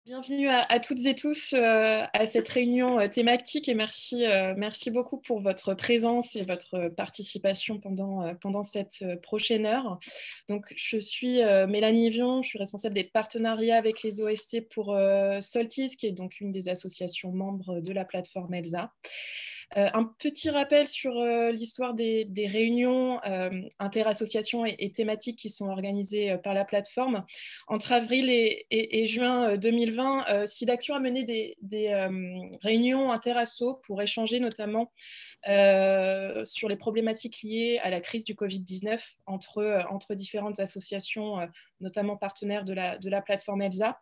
Bienvenue à toutes et tous à cette réunion thématique et merci beaucoup pour votre présence et votre participation pendant cette prochaine heure. Donc, je suis Mélanie Vion, je suis responsable des partenariats avec les OST pour Soltis, qui est donc une des associations membres de la plateforme ELSA. Un petit rappel sur l'histoire des réunions interassociations et thématiques qui sont organisées par la plateforme. Entre avril et juin 2020, SIDAction a mené des réunions interasso pour échanger notamment sur les problématiques liées à la crise du Covid-19 entre différentes associations, notamment partenaires de la plateforme ELSA.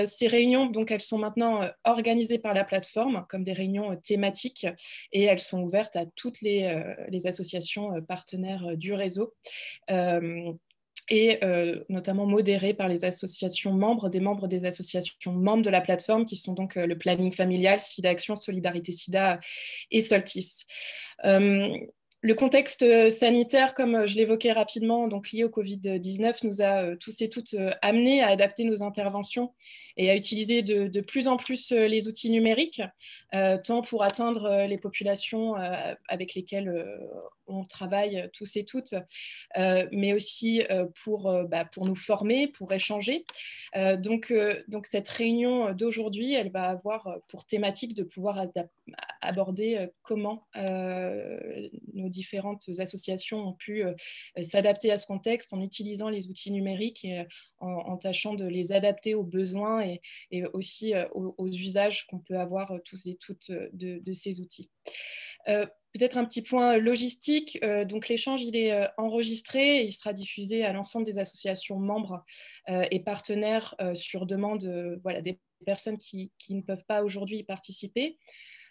Ces réunions, donc, elles sont maintenant organisées par la plateforme comme des réunions thématiques et elles sont ouvertes à toutes les associations partenaires du réseau. Et notamment modérées par les associations membres des associations membres de la plateforme, qui sont donc le Planning Familial, SIDAction, Solidarité SIDA et Soltis. Le contexte sanitaire, comme je l'évoquais rapidement, donc lié au Covid-19, nous a tous et toutes amenés à adapter nos interventions et à utiliser de plus en plus les outils numériques, tant pour atteindre les populations avec lesquelles on travaille tous et toutes, mais aussi pour nous former, pour échanger. Donc, cette réunion d'aujourd'hui, elle va avoir pour thématique de pouvoir aborder comment nos différentes associations ont pu s'adapter à ce contexte en utilisant les outils numériques et en tâchant de les adapter aux besoins et aussi aux usages qu'on peut avoir tous et toutes de ces outils. Peut-être un petit point logistique. Donc, l'échange, il est enregistré et il sera diffusé à l'ensemble des associations membres et partenaires sur demande des personnes qui ne peuvent pas aujourd'hui y participer.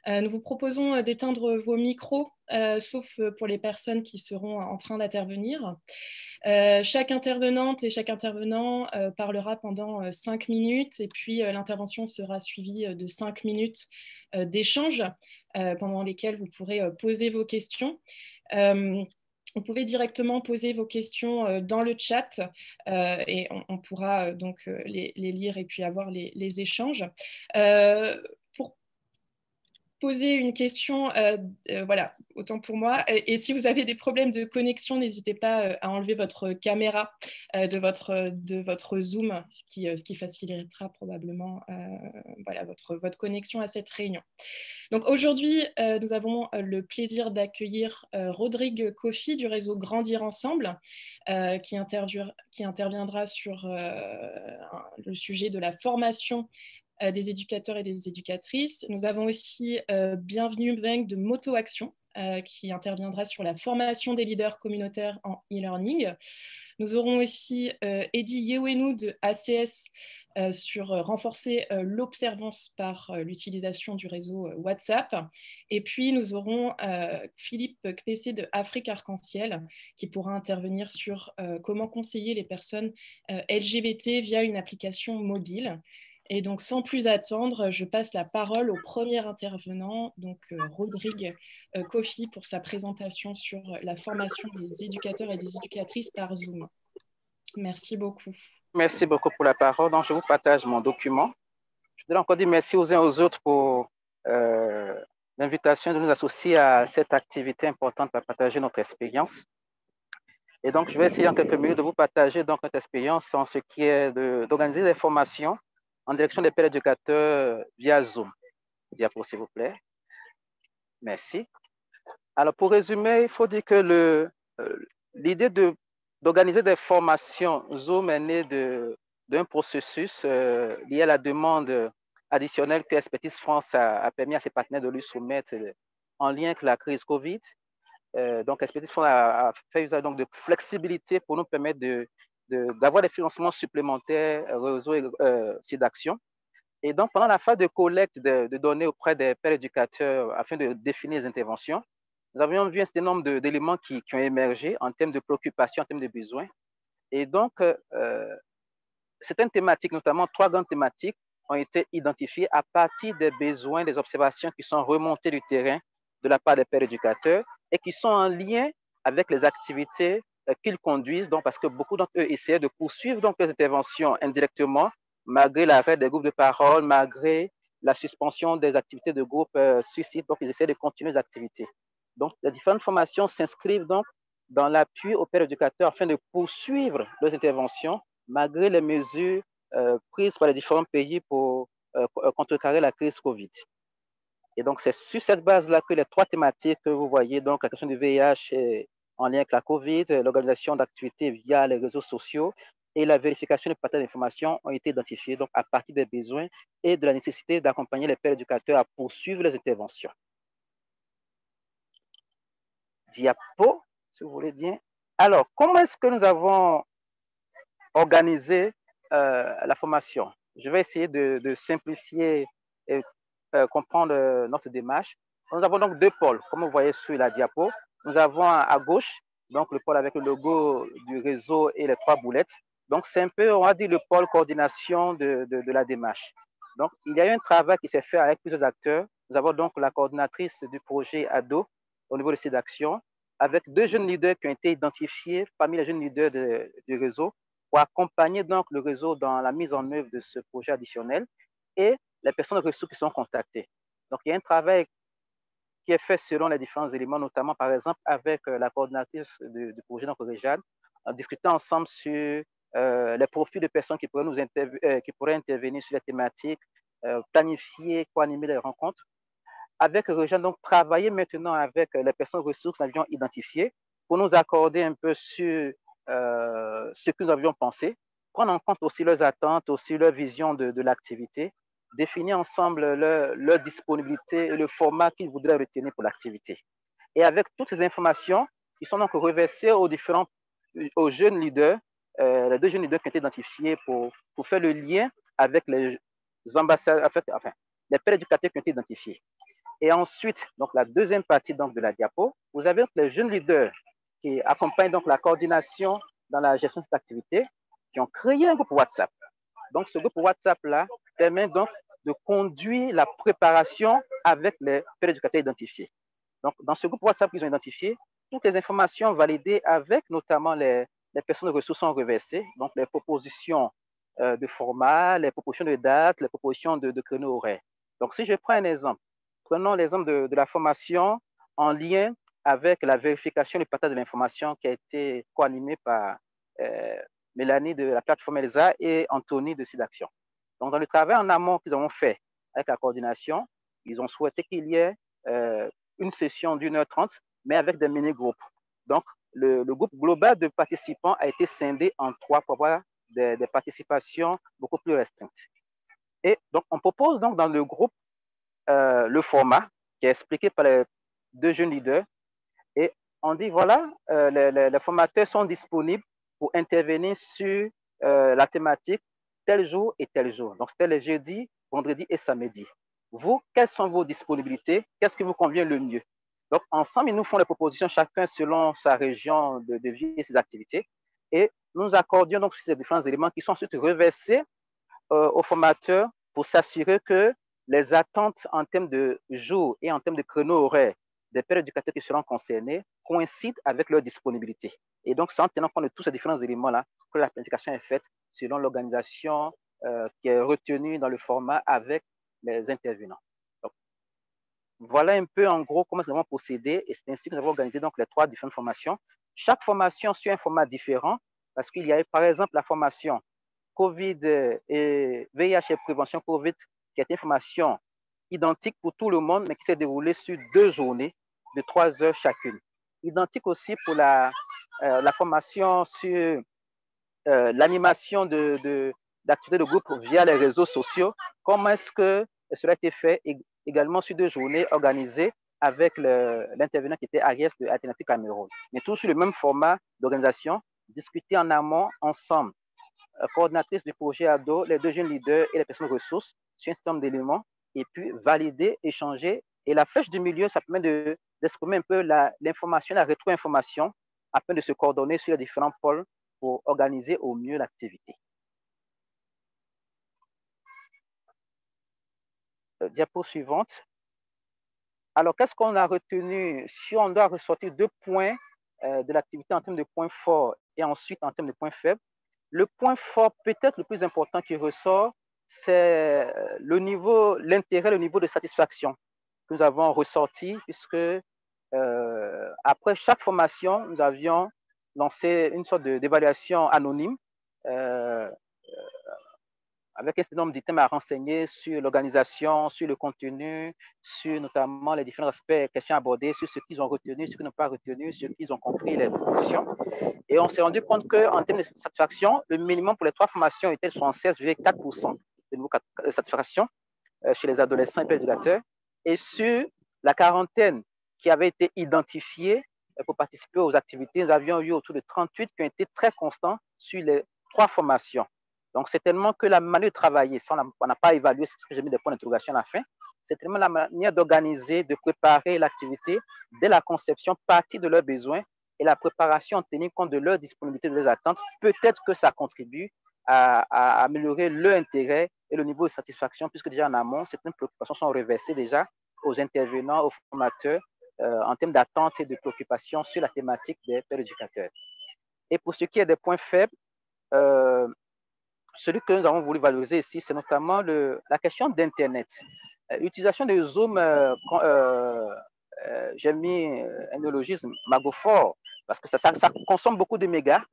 Nous vous proposons d'éteindre vos micros, sauf pour les personnes qui seront en train d'intervenir. Chaque intervenante et chaque intervenant parlera pendant 5 minutes et puis l'intervention sera suivie de 5 minutes d'échange pendant lesquelles vous pourrez poser vos questions. Vous pouvez directement poser vos questions dans le chat et on pourra donc les lire et puis avoir les échanges. Pour poser une question, voilà, autant pour moi. Et si vous avez des problèmes de connexion, n'hésitez pas à enlever votre caméra de votre Zoom, ce qui facilitera probablement votre connexion à cette réunion. Donc aujourd'hui, nous avons le plaisir d'accueillir Rodrigue Kofi du réseau Grandir Ensemble, qui interviendra sur le sujet de la formation des éducateurs et des éducatrices. Nous avons aussi Bienvenue Mbengue de Moto Action, qui interviendra sur la formation des leaders communautaires en e-learning. Nous aurons aussi Eddy Yewenou de ACS sur renforcer l'observance par l'utilisation du réseau WhatsApp. Et puis, nous aurons Philippe Kpessé de Afrique Arc-en-Ciel qui pourra intervenir sur comment conseiller les personnes LGBT via une application mobile. Et donc, sans plus attendre, je passe la parole au premier intervenant, donc Rodrigue Kofi, pour sa présentation sur la formation des éducateurs et des éducatrices par Zoom. Merci beaucoup. Merci beaucoup pour la parole. Donc, je vous partage mon document. Je voudrais encore dire merci aux uns aux autres pour l'invitation de nous associer à cette activité importante pour partager notre expérience. Et donc, je vais essayer en quelques minutes de vous partager donc, notre expérience en ce qui est d'organiser des formations en direction des pères éducateurs via Zoom. Diapo, s'il vous plaît. Merci. Alors, pour résumer, il faut dire que l'idée d'organiser des formations Zoom est née d'un processus lié à la demande additionnelle que Expertise France a permis à ses partenaires de lui soumettre en lien avec la crise Covid. Donc, Expertise France a fait usage donc, de flexibilité pour nous permettre d'avoir des financements supplémentaires réseau SIDAction. Et donc, pendant la phase de collecte de données auprès des pères éducateurs afin de définir les interventions, nous avions vu un certain nombre d'éléments qui ont émergé en termes de préoccupations, en termes de besoins. Et donc, certaines thématiques, notamment 3 grandes thématiques, ont été identifiées à partir des besoins, des observations qui sont remontées du terrain de la part des pères éducateurs et qui sont en lien avec les activités qu'ils conduisent, donc, parce que beaucoup d'entre eux essayaient de poursuivre donc, les interventions indirectement malgré l'arrêt des groupes de parole, malgré la suspension des activités de groupe sur site. Donc, ils essaient de continuer les activités. Donc, les différentes formations s'inscrivent donc dans l'appui aux pères éducateurs afin de poursuivre leurs interventions malgré les mesures prises par les différents pays pour contrecarrer la crise Covid. Et donc, c'est sur cette base-là que les trois thématiques que vous voyez, donc la question du VIH en lien avec la COVID, l'organisation d'activités via les réseaux sociaux et la vérification des partage d'informations ont été identifiées donc à partir des besoins et de la nécessité d'accompagner les pères éducateurs à poursuivre les interventions. Diapo, si vous voulez bien. Alors, comment est-ce que nous avons organisé la formation? Je vais essayer de simplifier et comprendre notre démarche. Nous avons donc deux pôles, comme vous voyez sur la diapo. Nous avons à gauche, donc le pôle avec le logo du réseau et les trois boulettes. Donc, c'est un peu, on va dire, le pôle coordination de la démarche. Donc, il y a eu un travail qui s'est fait avec plusieurs acteurs. Nous avons donc la coordinatrice du projet ADO au niveau de ces actions, avec deux jeunes leaders qui ont été identifiés parmi les jeunes leaders du réseau pour accompagner donc le réseau dans la mise en œuvre de ce projet additionnel et les personnes ressources qui sont contactées. Donc, il y a un travail qui est fait selon les différents éléments, notamment, par exemple, avec la coordinatrice du projet Réjane, en discutant ensemble sur les profils de personnes qui pourraient intervenir sur les thématiques, planifier, co-animer les rencontres. Avec Réjane, donc, travailler maintenant avec les personnes ressources que nous avions identifiées pour nous accorder un peu sur ce que nous avions pensé, prendre en compte aussi leurs attentes, aussi leur vision de l'activité, définir ensemble leur disponibilité et le format qu'ils voudraient retenir pour l'activité. Et avec toutes ces informations, qui sont donc reversées aux jeunes leaders, les deux jeunes leaders qui ont été identifiés pour faire le lien avec les ambassadeurs, enfin, les pères éducateurs qui ont été identifiés. Et ensuite, donc la deuxième partie donc, de la diapo, vous avez les jeunes leaders qui accompagnent donc la coordination dans la gestion de cette activité, qui ont créé un groupe WhatsApp. Donc, ce groupe WhatsApp-là permet donc de conduire la préparation avec les pères éducateurs identifiés. Donc, dans ce groupe WhatsApp qu'ils ont identifié, toutes les informations validées avec notamment les personnes de ressources sont reversées, donc les propositions de format, les propositions de date, les propositions de créneaux horaires. Donc, si je prends un exemple, prenons l'exemple de la formation en lien avec la vérification du partage de l'information qui a été co-animée par Mélanie de la plateforme ELSA et Anthony de SIDAction. Donc, dans le travail en amont qu'ils ont fait avec la coordination, ils ont souhaité qu'il y ait une session d'1h30, mais avec des mini-groupes. Donc, le groupe global de participants a été scindé en trois pour avoir des participations beaucoup plus restreintes. Et donc, on propose donc dans le groupe le format qui est expliqué par les deux jeunes leaders. Et on dit, voilà, les formateurs sont disponibles pour intervenir sur la thématique tel jour et tel jour. Donc, c'était les jeudis, vendredi et samedi. Vous, quelles sont vos disponibilités? Qu'est-ce qui vous convient le mieux? Donc, ensemble, ils nous font les propositions, chacun selon sa région de vie et ses activités. Et nous accordions donc sur ces différents éléments qui sont ensuite reversés aux formateurs pour s'assurer que les attentes en termes de jours et en termes de créneaux horaires des pères éducateurs qui seront concernés coïncident avec leur disponibilité. Et donc, c'est en tenant compte de tous ces différents éléments-là que la planification est faite selon l'organisation qui est retenue dans le format avec les intervenants. Donc, voilà un peu en gros comment nous avons procédé et c'est ainsi que nous avons organisé donc les trois différentes formations. Chaque formation suit un format différent parce qu'il y a par exemple la formation COVID et VIH et prévention COVID qui est une formation identique pour tout le monde mais qui s'est déroulée sur 2 journées de 3 heures chacune. Identique aussi pour la formation sur l'animation d'activités de groupe via les réseaux sociaux. Comment est-ce que cela a été fait également sur 2 journées organisées avec l'intervenant qui était Ariès de Alternative Cameroun. Mais tout sur le même format d'organisation, discuter en amont ensemble, coordinatrice du projet ADO, les deux jeunes leaders et les personnes ressources sur un certain nombre d'éléments et puis valider, échanger. Et la flèche du milieu, ça permet d'exprimer un peu l'information, la rétro-information afin de se coordonner sur les différents pôles pour organiser au mieux l'activité. Diapo suivante. Alors, qu'est-ce qu'on a retenu? Si on doit ressortir 2 points de l'activité en termes de points forts et ensuite en termes de points faibles, Le point fort, peut-être le plus important qui ressort, c'est l'intérêt, le niveau de satisfaction que nous avons ressorti, puisque après chaque formation, nous avions lancé une sorte d'évaluation anonyme euh, avec un certain nombre d'items à renseigner sur l'organisation, sur le contenu, sur notamment les différents aspects, questions abordées, sur ce qu'ils ont retenu, ce qu'ils n'ont pas retenu, ce qu'ils ont compris, les propositions. Et on s'est rendu compte qu'en termes de satisfaction, le minimum pour les 3 formations était 76,4% de niveau de satisfaction chez les adolescents et pédiateurs. Et sur la quarantaine qui avait été identifiée pour participer aux activités, nous avions eu autour de 38 qui ont été très constants sur les 3 formations. Donc, c'est tellement que la manière de travailler, ça, on n'a pas évalué, c'est parce que j'ai mis des points d'interrogation à la fin, c'est tellement la manière d'organiser, de préparer l'activité dès la conception, partie de leurs besoins et la préparation en tenant compte de leur disponibilité, de leurs attentes. Peut-être que ça contribue à améliorer leur intérêt et le niveau de satisfaction, puisque déjà en amont, certaines préoccupations sont reversées déjà aux intervenants, aux formateurs, en termes d'attente et de préoccupation sur la thématique des pères éducateurs. Et pour ce qui est des points faibles, celui que nous avons voulu valoriser ici, c'est notamment la question d'Internet. L'utilisation de Zoom, j'ai mis un néologisme magophore, parce que ça consomme beaucoup de mégas,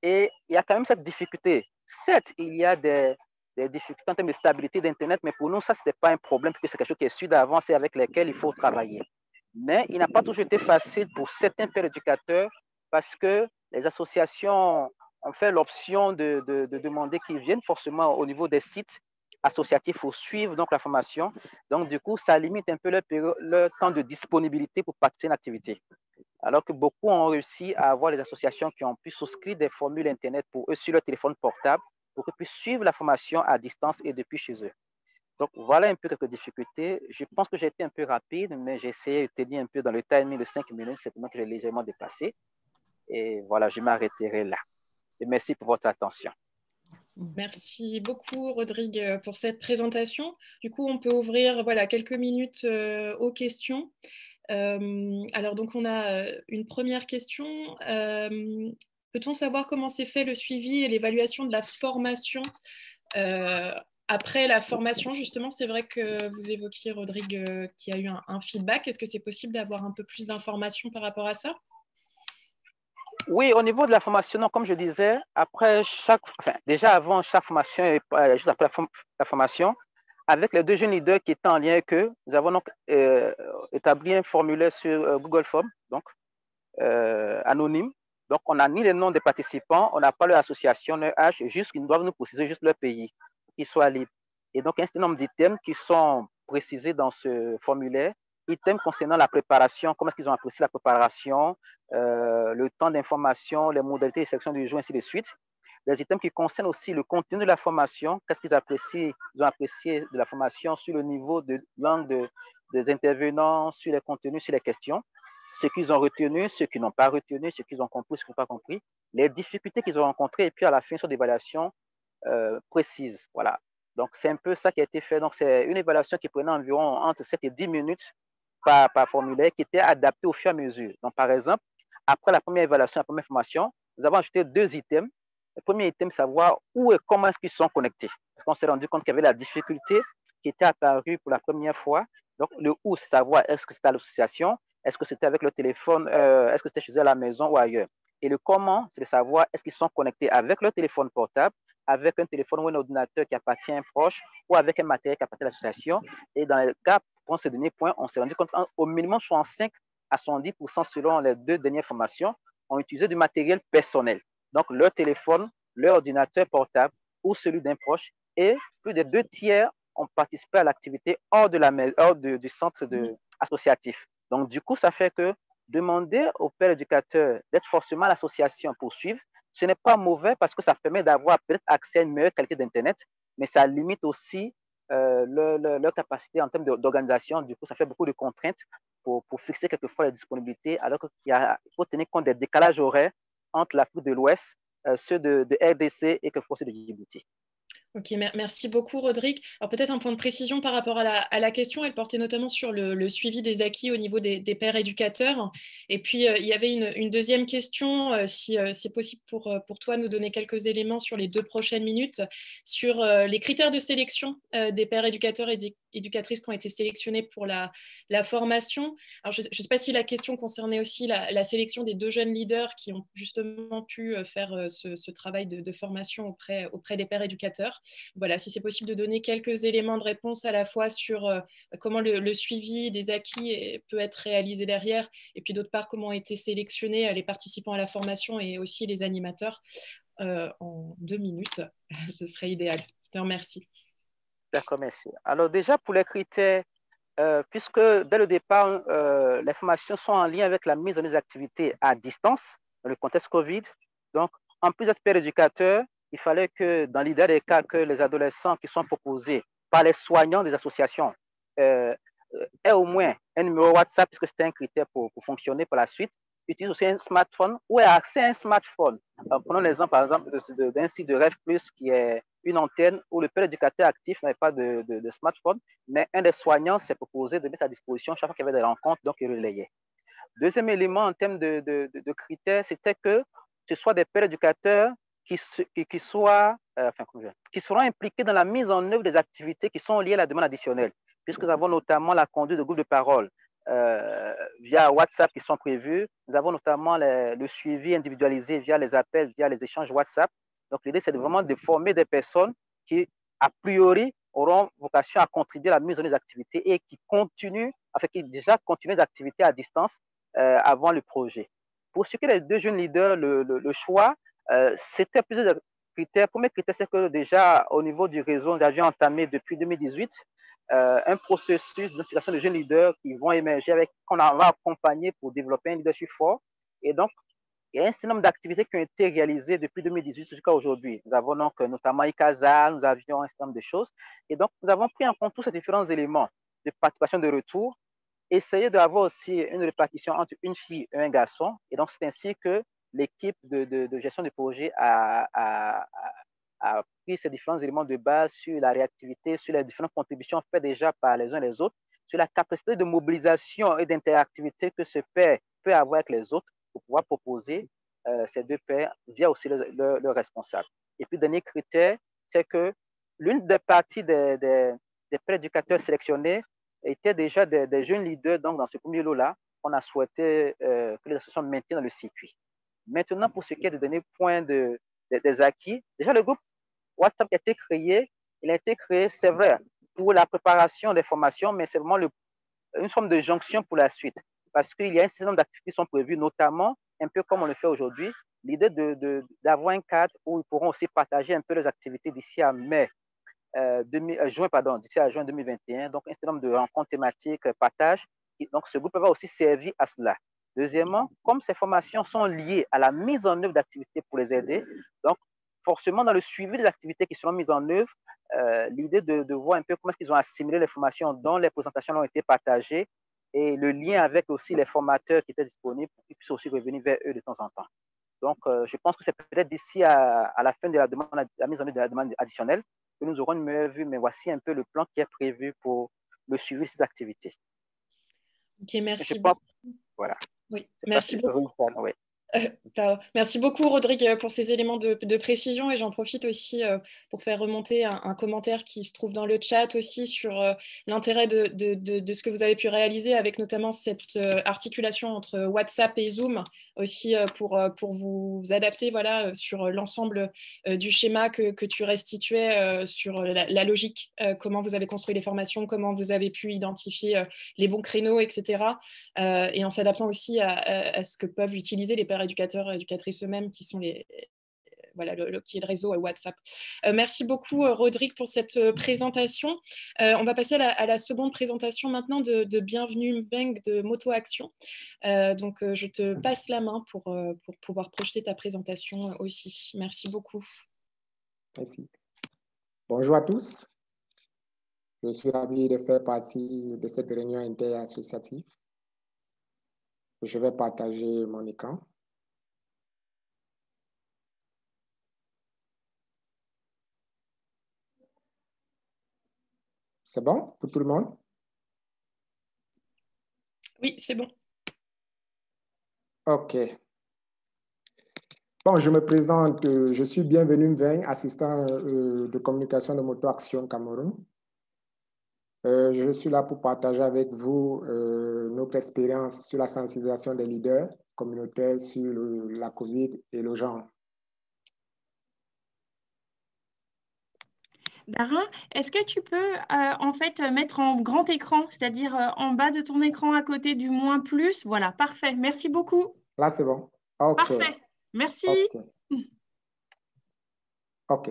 et il y a quand même cette difficulté. Certes, il y a des difficultés en termes de stabilité d'Internet, mais pour nous, ça, ce n'était pas un problème, puisque c'est quelque chose qui est su d'avance et avec lesquels il faut travailler. Mais il n'a pas toujours été facile pour certains pères éducateurs, parce que les associations ont fait l'option de demander qu'ils viennent forcément au niveau des sites associatifs pour suivre donc la formation. Donc, du coup, ça limite un peu leur temps de disponibilité pour participer à une activité. Alors que beaucoup ont réussi à avoir des associations qui ont pu souscrire des formules Internet pour eux sur leur téléphone portable pour qu'ils puissent suivre la formation à distance et depuis chez eux. Donc, voilà un peu quelques difficultés. Je pense que j'ai été un peu rapide, mais j'ai essayé de tenir un peu dans le timing de 5 minutes, c'est que j'ai légèrement dépassé. Et voilà, je m'arrêterai là. Et merci pour votre attention. Merci beaucoup, Rodrigue, pour cette présentation. Du coup, on peut ouvrir quelques minutes aux questions. Alors, donc, on a une première question. Peut-on savoir comment s'est fait le suivi et l'évaluation de la formation après la formation? Justement, c'est vrai que vous évoquiez, Rodrigue, qu'il y a eu un feedback. Est-ce que c'est possible d'avoir un peu plus d'informations par rapport à ça? Oui, au niveau de la formation, donc, comme je disais, déjà avant chaque formation et juste après la formation, avec les 2 jeunes leaders qui étaient en lien avec eux, nous avons donc établi un formulaire sur Google Form, donc anonyme. Donc, on n'a ni les noms des participants, on n'a pas leur association, leur âge, juste qu'ils doivent nous préciser juste leur pays, qu'ils soient libres. Et donc, un certain nombre d'items qui sont précisés dans ce formulaire, items concernant la préparation, comment est-ce qu'ils ont apprécié la préparation, le temps d'information, les modalités de sélection du jour, ainsi de suite. Des items qui concernent aussi le contenu de la formation, qu'est-ce qu'ils ont apprécié de la formation sur le niveau de langue des intervenants, sur les contenus, sur les questions, ce qu'ils ont retenu, ce qu'ils n'ont pas retenu, ce qu'ils ont compris, ce qu'ils n'ont pas compris, les difficultés qu'ils ont rencontrées, et puis à la fin, sur des évaluations précises. Voilà. Donc, c'est un peu ça qui a été fait. Donc, c'est une évaluation qui prenait environ entre 7 et 10 minutes par formulaire, qui était adaptée au fur et à mesure. Donc, par exemple, après la première évaluation, la première formation, nous avons ajouté 2 items. Le premier item, savoir où et comment est-ce qu'ils sont connectés. Parce qu'on s'est rendu compte qu'il y avait la difficulté qui était apparue pour la première fois. Donc, le où, c'est savoir est-ce que c'était à l'association, est-ce que c'était avec le téléphone, est-ce que c'était chez eux à la maison ou ailleurs. Et le comment, c'est de savoir est-ce qu'ils sont connectés avec leur téléphone portable, avec un téléphone ou un ordinateur qui appartient à un proche, ou avec un matériel qui appartient à l'association. Et dans le cas, pour ce dernier point, on s'est rendu compte qu'au minimum 65 à 70% selon les 2 dernières formations, ont utilisé du matériel personnel. Donc, leur téléphone, leur ordinateur portable ou celui d'un proche. Et plus de 2 tiers ont participé à l'activité hors du centre associatif. Donc, du coup, ça fait que demander au père éducateur d'être forcément à l'association pour suivre, ce n'est pas mauvais parce que ça permet d'avoir peut-être accès à une meilleure qualité d'Internet, mais ça limite aussi leur capacité en termes d'organisation. Du coup, ça fait beaucoup de contraintes pour fixer quelquefois les disponibilités, alors qu'il faut tenir compte des décalages horaires entre l'Afrique de l'Ouest, ceux de RDC et quelquefois ceux de Djibouti. Ok, merci beaucoup, Rodrigue. Alors peut-être un point de précision par rapport à la question, elle portait notamment sur le suivi des acquis au niveau des pairs éducateurs. Et puis il y avait une deuxième question, si c'est possible pour toi nous donner quelques éléments sur les 2 prochaines minutes, sur les critères de sélection des pairs éducateurs et des éducatrices qui ont été sélectionnés pour la formation. Alors je ne sais pas si la question concernait aussi la sélection des 2 jeunes leaders qui ont justement pu faire ce travail de formation auprès des pairs éducateurs. Voilà, si c'est possible de donner quelques éléments de réponse à la fois sur comment le suivi des acquis peut être réalisé derrière, et puis d'autre part, comment ont été sélectionnés les participants à la formation et aussi les animateurs en 2 minutes, ce serait idéal. Je te remercie. D'accord, merci. Alors déjà, pour les critères, puisque dès le départ, les formations sont en lien avec la mise en œuvre des activités à distance, dans le contexte Covid. Donc, en plus d'être père éducateur, il fallait que, dans l'idée des cas, que les adolescents qui sont proposés par les soignants des associations aient au moins un numéro WhatsApp, puisque c'était un critère pour fonctionner par la suite, utilisent aussi un smartphone ou aient accès à un smartphone. Prenons l'exemple, par exemple, d'un site de Rêve Plus qui est une antenne où le père éducateur actif n'avait pas de smartphone, mais un des soignants s'est proposé de mettre à disposition chaque fois qu'il y avait des rencontres, donc il relayait. Deuxième élément en termes de critères, c'était que ce soit des pères éducateurs qui seront impliqués dans la mise en œuvre des activités qui sont liées à la demande additionnelle, puisque nous avons notamment la conduite de groupes de parole via WhatsApp qui sont prévus. Nous avons notamment le suivi individualisé via les appels, via les échanges WhatsApp. Donc, l'idée, c'est vraiment de former des personnes qui, a priori, auront vocation à contribuer à la mise en œuvre des activités et qui qui déjà continuent des activités à distance avant le projet. Pour ce qui est des 2 jeunes leaders, le choix, c'était plusieurs critères. Le premier critère, c'est que déjà, au niveau du réseau, nous avions entamé depuis 2018 un processus d'identification de jeunes leaders qui vont émerger qu'on va accompagner pour développer un leadership fort. Et donc, il y a un certain nombre d'activités qui ont été réalisées depuis 2018 jusqu'à aujourd'hui. Nous avons donc notamment ICASA, nous avions un certain nombre de choses. Et donc, nous avons pris en compte tous ces différents éléments de participation de retour, essayer d'avoir aussi une répartition entre une fille et un garçon. Et donc, c'est ainsi que l'équipe de gestion de projet a pris ces différents éléments de base sur la réactivité, sur les différentes contributions faites déjà par les uns et les autres, sur la capacité de mobilisation et d'interactivité que ce père peut avoir avec les autres pour pouvoir proposer ces 2 pairs via aussi le responsable. Et puis, le dernier critère, c'est que l'une des parties des pairs éducateurs sélectionnés étaient déjà des jeunes leaders. Donc, dans ce premier lot-là, on a souhaité que les associations maintiennent le circuit. Maintenant, pour ce qui est des derniers points des acquis, déjà le groupe WhatsApp qui a été créé, il a été créé, c'est vrai, pour la préparation des formations, mais c'est vraiment une forme de jonction pour la suite. Parce qu'il y a un certain nombre d'activités qui sont prévues, notamment, un peu comme on le fait aujourd'hui, l'idée d'avoir un cadre où ils pourront aussi partager un peu leurs activités d'ici à d'ici à juin 2021. Donc, un certain nombre de rencontres thématiques, partage. Donc, ce groupe va aussi servir à cela. Deuxièmement, comme ces formations sont liées à la mise en œuvre d'activités pour les aider, donc, forcément, dans le suivi des activités qui seront mises en œuvre, l'idée de voir un peu comment est-ce qu'ils ont assimilé les formations dont les présentations ont été partagées et le lien avec aussi les formateurs qui étaient disponibles pour qu'ils puissent aussi revenir vers eux de temps en temps. Donc, je pense que c'est peut-être d'ici à la fin de la mise en œuvre de la demande additionnelle que nous aurons une meilleure vue, mais voici un peu le plan qui est prévu pour le suivi de cette activité. Ok, Je merci pense, beaucoup. voilà. Oui, C'est pas merci si beaucoup. oui. Merci beaucoup, Rodrigue, pour ces éléments de précision. Et j'en profite aussi pour faire remonter un commentaire qui se trouve dans le chat aussi sur l'intérêt de ce que vous avez pu réaliser, avec notamment cette articulation entre WhatsApp et Zoom, aussi pour vous adapter voilà, sur l'ensemble du schéma que tu restituais sur la logique, comment vous avez construit les formations, comment vous avez pu identifier les bons créneaux, etc. Et en s'adaptant aussi à ce que peuvent utiliser les pairs éducateurs et éducatrices eux-mêmes, qui sont voilà, qui est le réseau WhatsApp. Merci beaucoup, Rodrigue, pour cette présentation. On va passer à la seconde présentation maintenant de Bienvenue Mbeng de Moto Action. Donc, je te passe la main pour pouvoir projeter ta présentation aussi. Merci beaucoup. Merci. Bonjour à tous. Je suis ravi de faire partie de cette réunion interassociative. Je vais partager mon écran. C'est bon pour tout le monde? Oui, c'est bon. OK. Bon, je me présente, je suis Bienvenu Mveng, assistant de communication de Moto Action Cameroun. Je suis là pour partager avec vous notre expérience sur la sensibilisation des leaders communautaires sur la COVID et le genre. Darin, est-ce que tu peux en fait mettre en grand écran, c'est-à-dire en bas de ton écran à côté du moins plus? Voilà, parfait. Merci beaucoup. Là, c'est bon. OK. Parfait. Merci. OK. OK.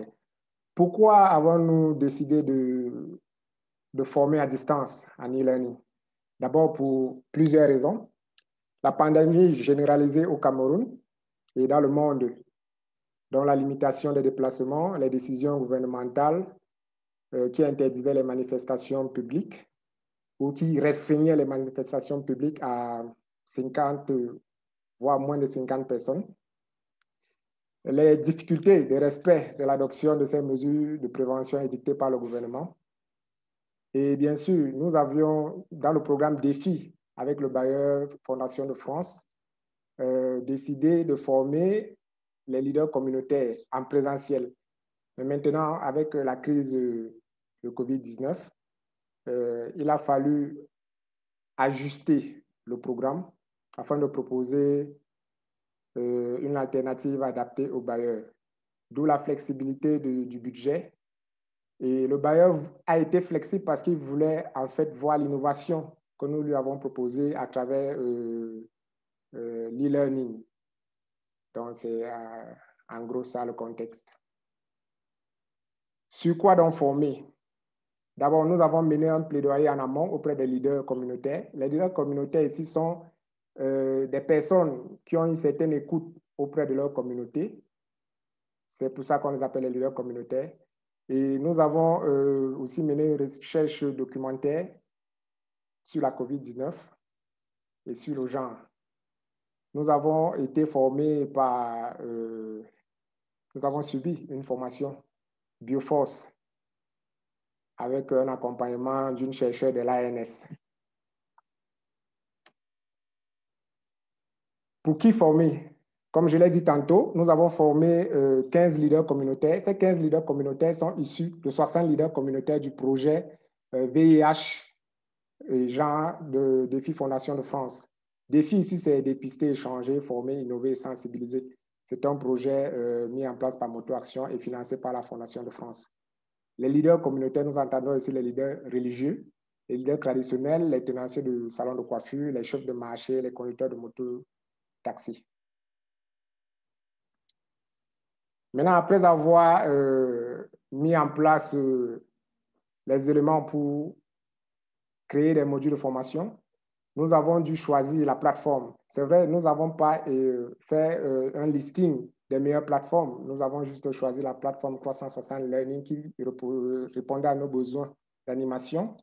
Pourquoi avons-nous décidé de former à distance en e-learning? D'abord, pour plusieurs raisons. La pandémie généralisée au Cameroun et dans le monde, dont la limitation des déplacements, les décisions gouvernementales qui interdisaient les manifestations publiques ou qui restreignaient les manifestations publiques à 50, voire moins de 50 personnes. Les difficultés de respect de l'adoption de ces mesures de prévention édictées par le gouvernement. Et bien sûr, nous avions, dans le programme Défi, avec le bailleur Fondation de France, décidé de former les leaders communautaires en présentiel. Mais maintenant, avec la crise de COVID-19, il a fallu ajuster le programme afin de proposer une alternative adaptée aux bailleurs, d'où la flexibilité du budget. Et le bailleur a été flexible parce qu'il voulait en fait voir l'innovation que nous lui avons proposée à travers l'e-learning. Donc, c'est en gros ça le contexte. Sur quoi donc former? D'abord, nous avons mené un plaidoyer en amont auprès des leaders communautaires. Les leaders communautaires ici sont des personnes qui ont une certaine écoute auprès de leur communauté. C'est pour ça qu'on les appelle les leaders communautaires. Et nous avons aussi mené une recherche documentaire sur la COVID-19 et sur le genre. Nous avons été formés par... nous avons subi une formation Bioforce avec un accompagnement d'une chercheure de l'ANS. Pour qui former? Comme je l'ai dit tantôt, nous avons formé 15 leaders communautaires. Ces 15 leaders communautaires sont issus de 60 leaders communautaires du projet VIH et genre de Défi Fondation de France. Défi ici, c'est dépister, échanger, former, innover et sensibiliser. C'est un projet mis en place par Moto Action et financé par la Fondation de France. Les leaders communautaires, nous entendons aussi les leaders religieux, les leaders traditionnels, les tenanciers de salons de coiffure, les chefs de marché, les conducteurs de moto-taxi. Maintenant, après avoir mis en place les éléments pour créer des modules de formation, nous avons dû choisir la plateforme. C'est vrai, nous n'avons pas fait un listing des meilleures plateformes. Nous avons juste choisi la plateforme 360 Learning qui répondait à nos besoins d'animation,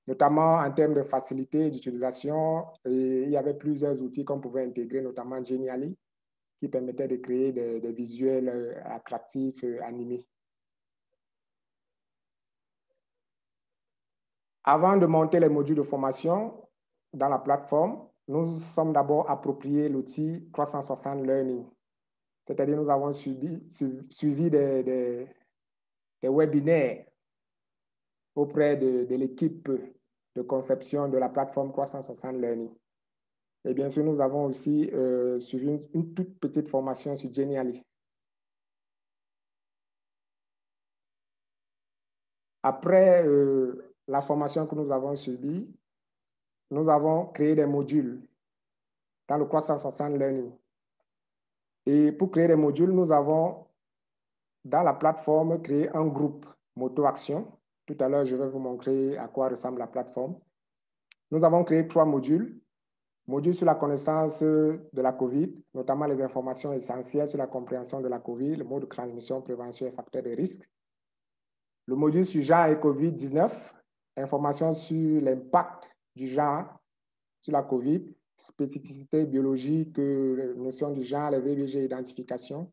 notamment en termes de facilité d'utilisation. Il y avait plusieurs outils qu'on pouvait intégrer, notamment Genially, qui permettait de créer des visuels attractifs, animés. Avant de monter les modules de formation dans la plateforme, nous sommes d'abord appropriés l'outil 360 Learning. C'est-à-dire nous avons suivi des webinaires auprès de l'équipe de conception de la plateforme 360 Learning. Et bien sûr, nous avons aussi suivi une toute petite formation sur Genially. Après la formation que nous avons suivie, nous avons créé des modules dans le 360 Learning. Et pour créer des modules, nous avons, dans la plateforme, créé un groupe Moto Action. Tout à l'heure, je vais vous montrer à quoi ressemble la plateforme. Nous avons créé 3 modules. Module sur la connaissance de la COVID, notamment les informations essentielles sur la compréhension de la COVID, le mode de transmission, prévention et facteurs de risque. Le module sur genre et COVID-19, informations sur l'impact du genre sur la COVID, spécificité biologique, notion du genre, les VBG, identification.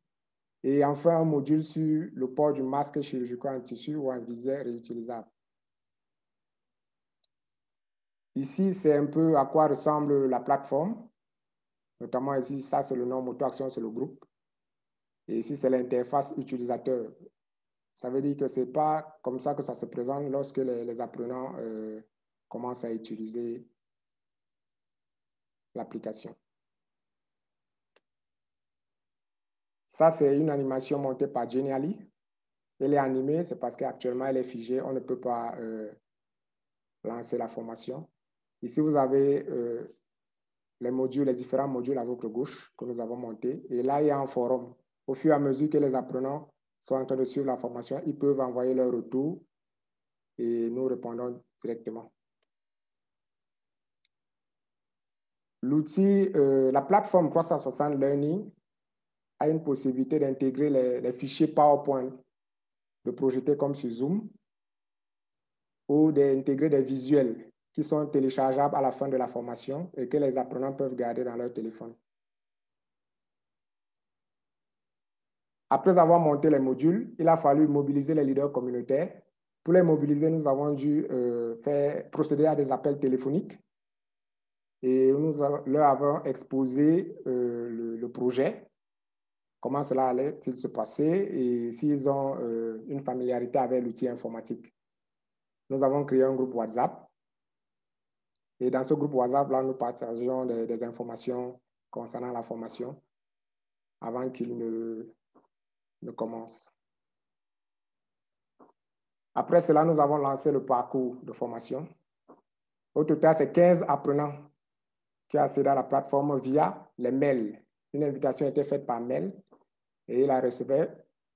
Et enfin, un module sur le port du masque chirurgical en tissu ou en visière réutilisable. Ici, c'est un peu à quoi ressemble la plateforme. Notamment ici, ça, c'est le nom Moto-Action, c'est le groupe. Et ici, c'est l'interface utilisateur. Ça veut dire que ce n'est pas comme ça que ça se présente lorsque les apprenants commencent à utiliser l'application. Ça, c'est une animation montée par Genially. Elle est animée, c'est parce qu'actuellement, elle est figée. On ne peut pas lancer la formation. Ici, vous avez les modules, les différents modules à votre gauche que nous avons montés. Et là, il y a un forum. Au fur et à mesure que les apprenants sont en train de suivre la formation, ils peuvent envoyer leur retour et nous répondons directement. L'outil, la plateforme 360 Learning a une possibilité d'intégrer les fichiers PowerPoint, de projeter comme sur Zoom, ou d'intégrer des visuels qui sont téléchargeables à la fin de la formation et que les apprenants peuvent garder dans leur téléphone. Après avoir monté les modules, il a fallu mobiliser les leaders communautaires. Pour les mobiliser, nous avons dû procéder à des appels téléphoniques et nous leur avons exposé le projet, comment cela allait-il se passer et s'ils ont une familiarité avec l'outil informatique. Nous avons créé un groupe WhatsApp et dans ce groupe WhatsApp, là, nous partageons des informations concernant la formation avant qu'il ne commence. Après cela, nous avons lancé le parcours de formation. Au total, c'est 15 apprenants qui ont accédé à la plateforme via les mails. Une invitation était faite par mail et ils la recevaient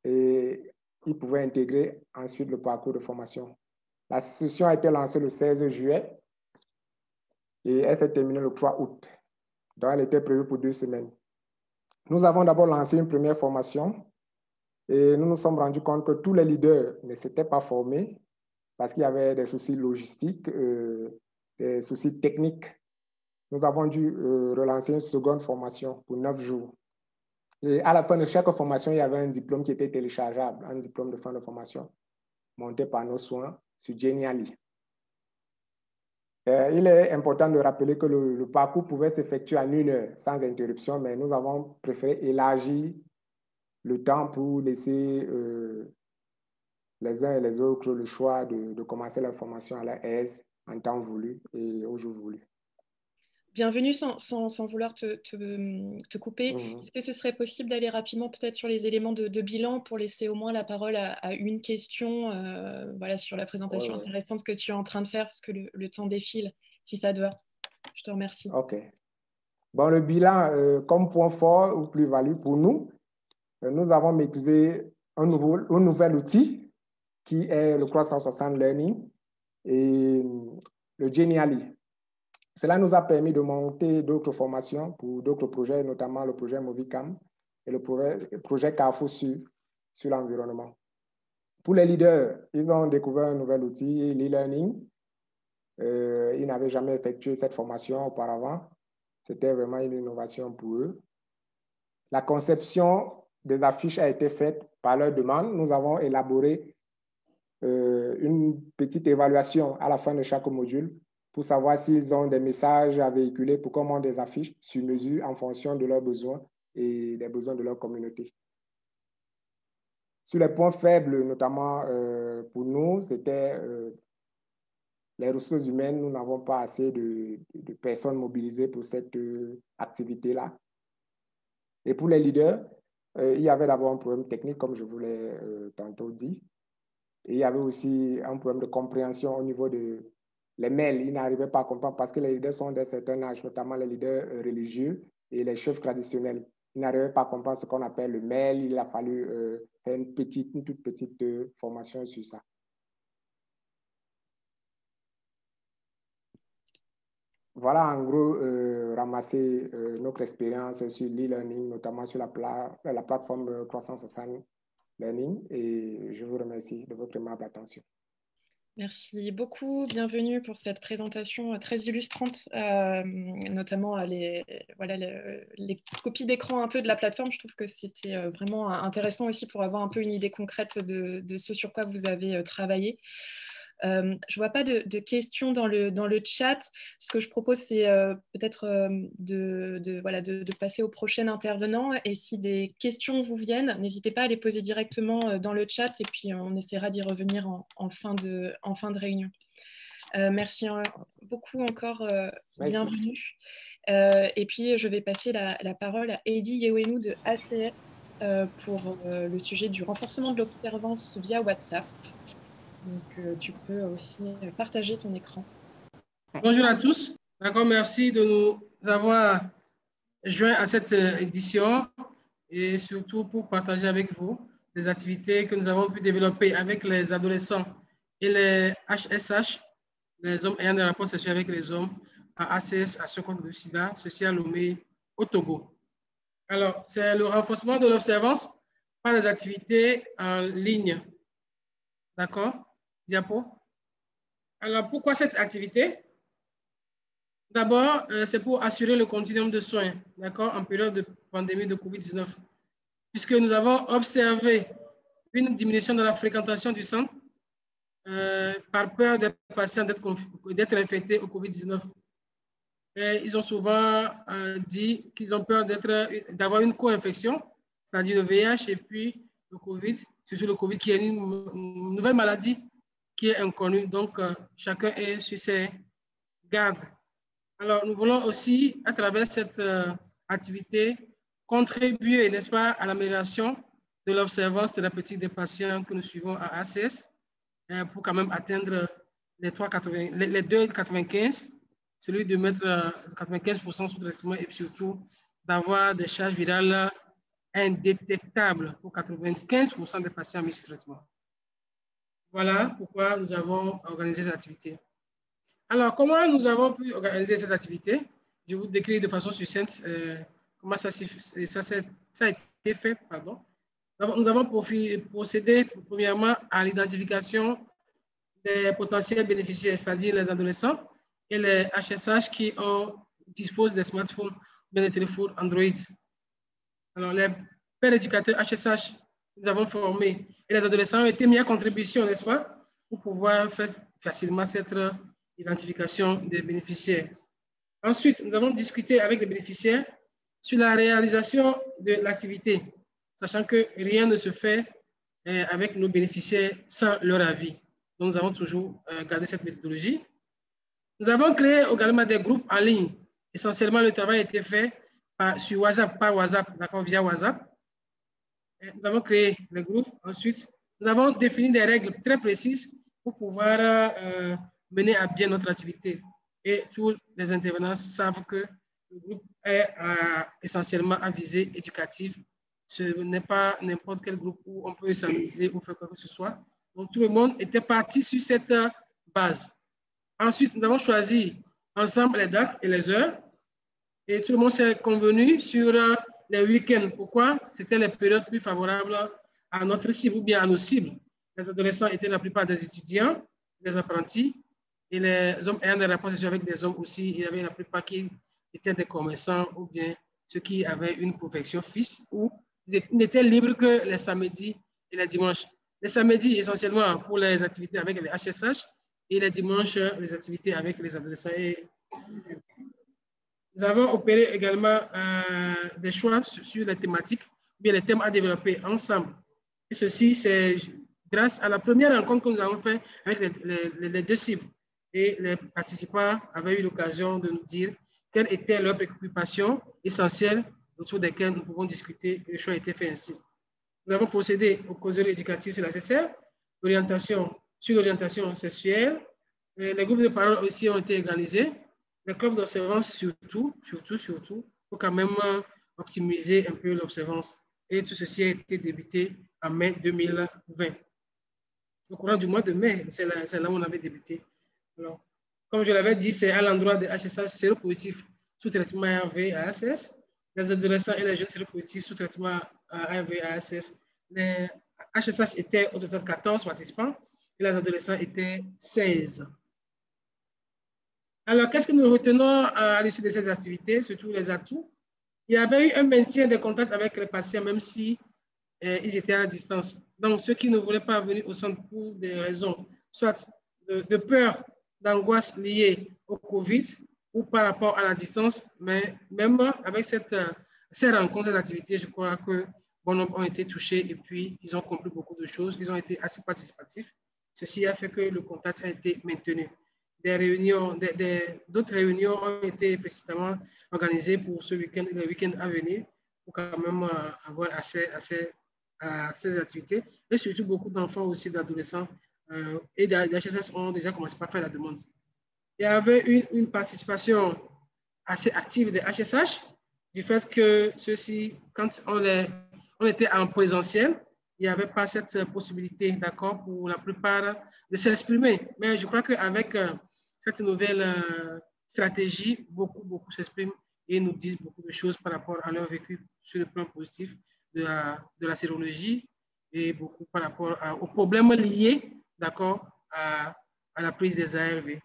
et ils pouvaient intégrer ensuite le parcours de formation. La session a été lancée le 16 juillet et elle s'est terminée le 3 août. Donc, elle était prévue pour 2 semaines. Nous avons d'abord lancé une première formation et nous nous sommes rendus compte que tous les leaders ne s'étaient pas formés parce qu'il y avait des soucis logistiques, des soucis techniques. Nous avons dû relancer une seconde formation pour 9 jours. Et à la fin de chaque formation, il y avait un diplôme qui était téléchargeable, un diplôme de fin de formation monté par nos soins sur Genially. Il est important de rappeler que le parcours pouvait s'effectuer en 1 heure sans interruption, mais nous avons préféré élargir le temps pour laisser les uns et les autres le choix de commencer la formation à leur aise, en temps voulu et au jour voulu. Bienvenue, sans vouloir te couper. Est-ce que ce serait possible d'aller rapidement peut-être sur les éléments de bilan pour laisser au moins la parole à une question voilà, sur la présentation intéressante que tu es en train de faire, parce que le temps défile, si ça te va. Je te remercie. OK. Bon, le bilan, comme point fort ou plus-value pour nous, nous avons maîtrisé un nouvel outil qui est le 360 Learning et le Genially. Cela nous a permis de monter d'autres formations pour d'autres projets, notamment le projet Movicam et le projet Carrefour sur l'environnement. Pour les leaders, ils ont découvert un nouvel outil, l'e-learning. Ils n'avaient jamais effectué cette formation auparavant. C'était vraiment une innovation pour eux. La conception des affiches a été faite par leur demande. Nous avons élaboré une petite évaluation à la fin de chaque module pour savoir s'ils ont des messages à véhiculer pour comment des affiches sur mesure en fonction de leurs besoins et des besoins de leur communauté. Sur les points faibles, notamment pour nous, c'était les ressources humaines. Nous n'avons pas assez de personnes mobilisées pour cette activité-là. Et pour les leaders, il y avait d'abord un problème technique, comme je vous l'ai tantôt dit. Et il y avait aussi un problème de compréhension au niveau de les mails. Ils n'arrivaient pas à comprendre parce que les leaders sont d'un certain âge, notamment les leaders religieux et les chefs traditionnels. Ils n'arrivaient pas à comprendre ce qu'on appelle le mail. Il a fallu faire une toute petite formation sur ça. Voilà en gros ramasser notre expérience sur l'e-learning, notamment sur la plateforme 360 Learning, et je vous remercie de votre aimable attention. Merci beaucoup, bienvenue pour cette présentation très illustrante, notamment les copies d'écran un peu de la plateforme. Je trouve que c'était vraiment intéressant aussi pour avoir un peu une idée concrète de ce sur quoi vous avez travaillé. Je ne vois pas de questions dans le chat. Ce que je propose, c'est peut-être de passer au prochain intervenant. Et si des questions vous viennent, n'hésitez pas à les poser directement dans le chat et puis on essaiera d'y revenir en fin de réunion. Merci beaucoup encore, bienvenue. Et puis, je vais passer la parole à Heidi Yewenu de ACS pour le sujet du renforcement de l'observance via WhatsApp. Donc, tu peux aussi partager ton écran. Bonjour à tous. D'accord, merci de nous avoir joints à cette édition et surtout pour partager avec vous les activités que nous avons pu développer avec les adolescents et les HSH, les hommes ayant des rapports sexuels avec les hommes, à ACS, à Sokone du Sida, ceci à Lomé, au Togo. Alors, c'est le renforcement de l'observance par les activités en ligne. D'accord? Diapo. Alors, pourquoi cette activité? D'abord, c'est pour assurer le continuum de soins, d'accord, en période de pandémie de COVID-19, puisque nous avons observé une diminution de la fréquentation du centre par peur des patients d'être infectés au COVID-19. Ils ont souvent dit qu'ils ont peur d'avoir une co-infection, c'est-à-dire le VIH et puis le COVID, surtout le COVID qui est une nouvelle maladie qui est inconnue. Donc, chacun est sur ses gardes. Alors, nous voulons aussi, à travers cette activité, contribuer, n'est-ce pas, à l'amélioration de l'observance thérapeutique des patients que nous suivons à ACS pour quand même atteindre les 2,95, celui de mettre 95% sous traitement et surtout d'avoir des charges virales indétectables pour 95% des patients mis sous traitement. Voilà pourquoi nous avons organisé cette activité. Alors, comment nous avons pu organiser cette activité? Je vous décris de façon succincte comment ça a été fait. Pardon. Nous avons procédé premièrement à l'identification des potentiels bénéficiaires, c'est-à-dire les adolescents et les HSH qui disposent des smartphones ou des téléphones Android. Alors, les pères éducateurs HSH, nous avons formés et les adolescents ont été mis à contribution, n'est-ce pas, pour pouvoir faire facilement cette identification des bénéficiaires. Ensuite, nous avons discuté avec les bénéficiaires sur la réalisation de l'activité, sachant que rien ne se fait avec nos bénéficiaires sans leur avis. Donc, nous avons toujours gardé cette méthodologie. Nous avons créé également des groupes en ligne. Essentiellement, le travail a été fait sur WhatsApp, par WhatsApp, d'accord, via WhatsApp. Et nous avons créé les groupes. Ensuite, nous avons défini des règles très précises pour pouvoir mener à bien notre activité. Et tous les intervenants savent que le groupe est essentiellement à visée éducative. Ce n'est pas n'importe quel groupe où on peut s'amuser ou faire quoi que ce soit. Donc, tout le monde était parti sur cette base. Ensuite, nous avons choisi ensemble les dates et les heures. Et tout le monde s'est convenu sur les week-ends. Pourquoi? C'était les périodes plus favorables à notre cible ou bien à nos cibles. Les adolescents étaient la plupart des étudiants, des apprentis, et les hommes ayant des rapports sexuels avec des hommes aussi. Il y avait la plupart qui étaient des commerçants ou bien ceux qui avaient une profession fixe ou ils n'étaient libres que les samedis et les dimanches. Les samedis, essentiellement pour les activités avec les HSH et les dimanches, les activités avec les adolescents. Et nous avons opéré également des choix sur les thématiques, ou bien les thèmes à développer ensemble. Et ceci, c'est grâce à la première rencontre que nous avons faite avec les deux cibles. Et les participants avaient eu l'occasion de nous dire quelles étaient leurs préoccupations essentielles autour desquelles nous pouvons discuter. Et le choix a été fait ainsi. Nous avons procédé aux causeries éducatives sur la CSR, sur l'orientation sexuelle. Les groupes de parole aussi ont été organisés. Les clubs d'observance surtout, pour quand même optimiser un peu l'observance. Et tout ceci a été débuté en mai 2020. Au courant du mois de mai, c'est là où on avait débuté. Alors, comme je l'avais dit, c'est à l'endroit des HSH séropositifs sous traitement ARV à ACS. Les adolescents et les jeunes séropositifs sous traitement ARV à ACS. Les HSH étaient au total 14 participants et les adolescents étaient 16. Alors, qu'est-ce que nous retenons à l'issue de ces activités, surtout les atouts? Il y avait eu un maintien de contact avec les patients, même si ils étaient à distance. Donc, ceux qui ne voulaient pas venir au centre pour des raisons, soit de peur, d'angoisse liée au Covid ou par rapport à la distance, mais même avec ces rencontres, ces activités, je crois que bon nombre ont été touchés et puis ils ont compris beaucoup de choses, ils ont été assez participatifs. Ceci a fait que le contact a été maintenu. Des réunions, d'autres réunions ont été précisément organisées pour ce week-end, le week-end à venir, pour quand même avoir accès à ces activités. Et surtout, beaucoup d'enfants aussi, d'adolescents et d'HSS ont déjà commencé par faire la demande. Il y avait une participation assez active des HSH, du fait que ceux-ci, quand on était en présentiel, il n'y avait pas cette possibilité, d'accord, pour la plupart de s'exprimer. Mais je crois qu'avec cette nouvelle stratégie, beaucoup s'expriment et nous disent beaucoup de choses par rapport à leur vécu sur le plan positif de la sérologie et beaucoup par rapport aux problèmes liés, d'accord, à la prise des ARV.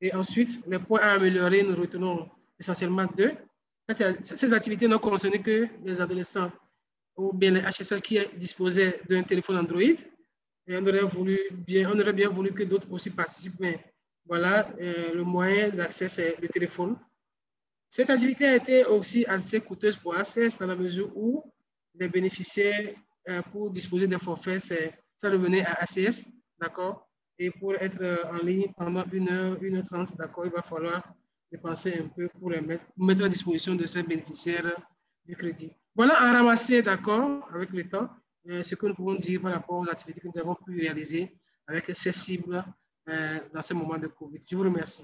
Et ensuite, les points à améliorer, nous retenons essentiellement deux. Ces activités n'ont concerné que les adolescents ou bien les HSL qui disposaient d'un téléphone Android. Et on aurait bien voulu que d'autres aussi participent, mais voilà, le moyen d'accès, c'est le téléphone. Cette activité a été aussi assez coûteuse pour ACS dans la mesure où les bénéficiaires, pour disposer des forfaits, ça revenait à ACS, d'accord? Et pour être en ligne pendant 1h30, d'accord, il va falloir dépenser un peu pour mettre à disposition de ces bénéficiaires du crédit. Voilà, à ramasser, d'accord, avec le temps, ce que nous pouvons dire par rapport aux activités que nous avons pu réaliser avec ces cibles dans ces moments de Covid. Je vous remercie.